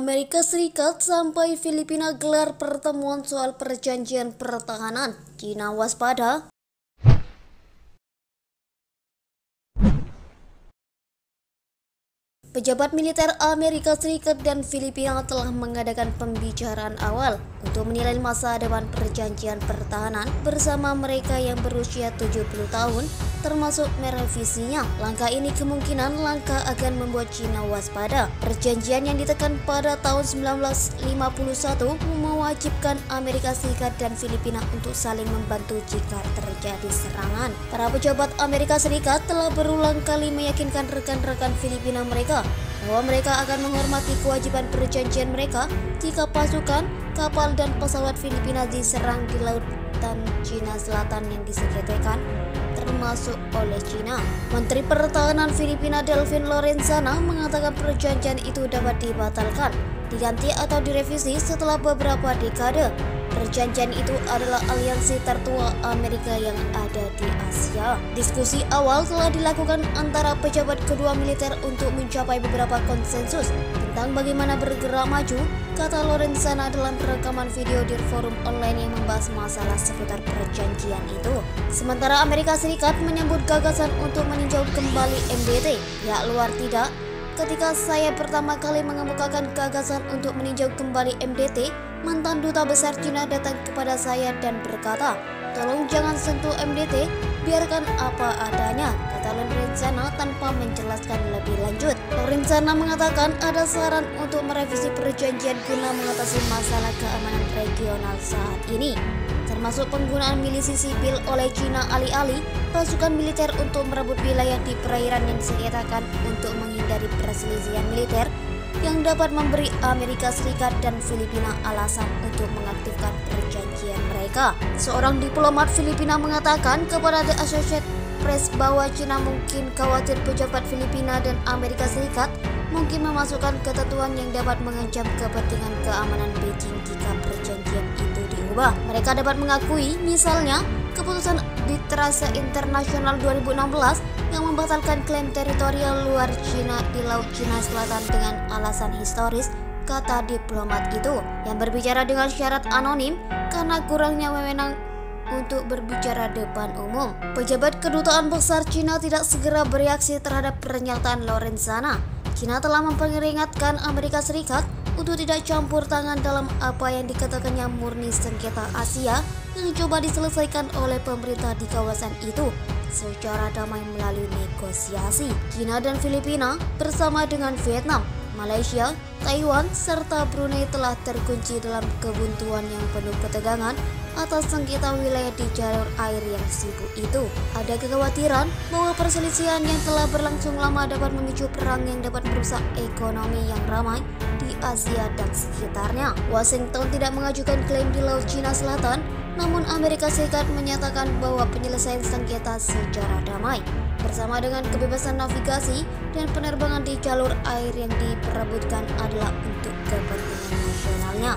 Amerika Serikat sampai Filipina gelar pertemuan soal perjanjian pertahanan. China waspada. Pejabat militer Amerika Serikat dan Filipina telah mengadakan pembicaraan awal untuk menilai masa depan perjanjian pertahanan bersama mereka yang berusia 70 tahun, termasuk merevisinya. Langkah ini kemungkinan langkah akan membuat China waspada. Perjanjian yang ditekan pada tahun 1951 mewajibkan Amerika Serikat dan Filipina untuk saling membantu jika terjadi serangan. Para pejabat Amerika Serikat telah berulang kali meyakinkan rekan-rekan Filipina mereka bahwa mereka akan menghormati kewajiban perjanjian mereka jika pasukan, kapal, dan pesawat Filipina diserang di lautan Cina Selatan yang disengketakan, termasuk oleh China. Menteri Pertahanan Filipina Delfin Lorenzana mengatakan perjanjian itu dapat dibatalkan, diganti atau direvisi setelah beberapa dekade. Perjanjian itu adalah aliansi tertua Amerika yang ada di Asia. Diskusi awal telah dilakukan antara pejabat kedua militer untuk mencapai beberapa konsensus tentang bagaimana bergerak maju, kata Lorenzana dalam rekaman video di forum online yang membahas masalah seputar perjanjian itu. Sementara Amerika Serikat menyambut gagasan untuk meninjau kembali MBT, pihak luar tidak. Ketika saya pertama kali mengemukakan gagasan untuk meninjau kembali MDT, mantan duta besar Cina datang kepada saya dan berkata, "Tolong jangan sentuh MDT, biarkan apa adanya," kata Lorenzana tanpa menjelaskan lebih lanjut. Lorenzana mengatakan ada saran untuk merevisi perjanjian guna mengatasi masalah keamanan regional saat ini, termasuk penggunaan milisi sipil oleh China alih-alih pasukan militer untuk merebut wilayah di perairan yang disengketakan untuk menghindari perselisihan militer yang dapat memberi Amerika Serikat dan Filipina alasan untuk mengaktifkan perjanjian mereka. Seorang diplomat Filipina mengatakan kepada The Associated Press bahwa China mungkin khawatir pejabat Filipina dan Amerika Serikat mungkin memasukkan ketentuan yang dapat mengancam kepentingan keamanan Beijing jika perjanjian itu diubah. Mereka dapat mengakui misalnya keputusan Arbitrase Internasional 2016 yang membatalkan klaim teritorial luar China di Laut Cina Selatan dengan alasan historis, kata diplomat itu, yang berbicara dengan syarat anonim karena kurangnya wewenang untuk berbicara depan umum. Pejabat kedutaan besar China tidak segera bereaksi terhadap pernyataan Lorenzana. China telah memperingatkan Amerika Serikat untuk tidak campur tangan dalam apa yang dikatakannya murni sengketa Asia yang coba diselesaikan oleh pemerintah di kawasan itu secara damai melalui negosiasi. China dan Filipina bersama dengan Vietnam, Malaysia, Taiwan, serta Brunei telah terkunci dalam kebuntuan yang penuh ketegangan atas sengketa wilayah di jalur air yang sibuk itu. Ada kekhawatiran bahwa perselisihan yang telah berlangsung lama dapat memicu perang yang dapat merusak ekonomi yang ramai di Asia dan sekitarnya. Washington tidak mengajukan klaim di Laut Cina Selatan, namun Amerika Serikat menyatakan bahwa penyelesaian sengketa secara damai bersama dengan kebebasan navigasi dan penerbangan di jalur air yang diperebutkan adalah untuk kepentingan nasionalnya.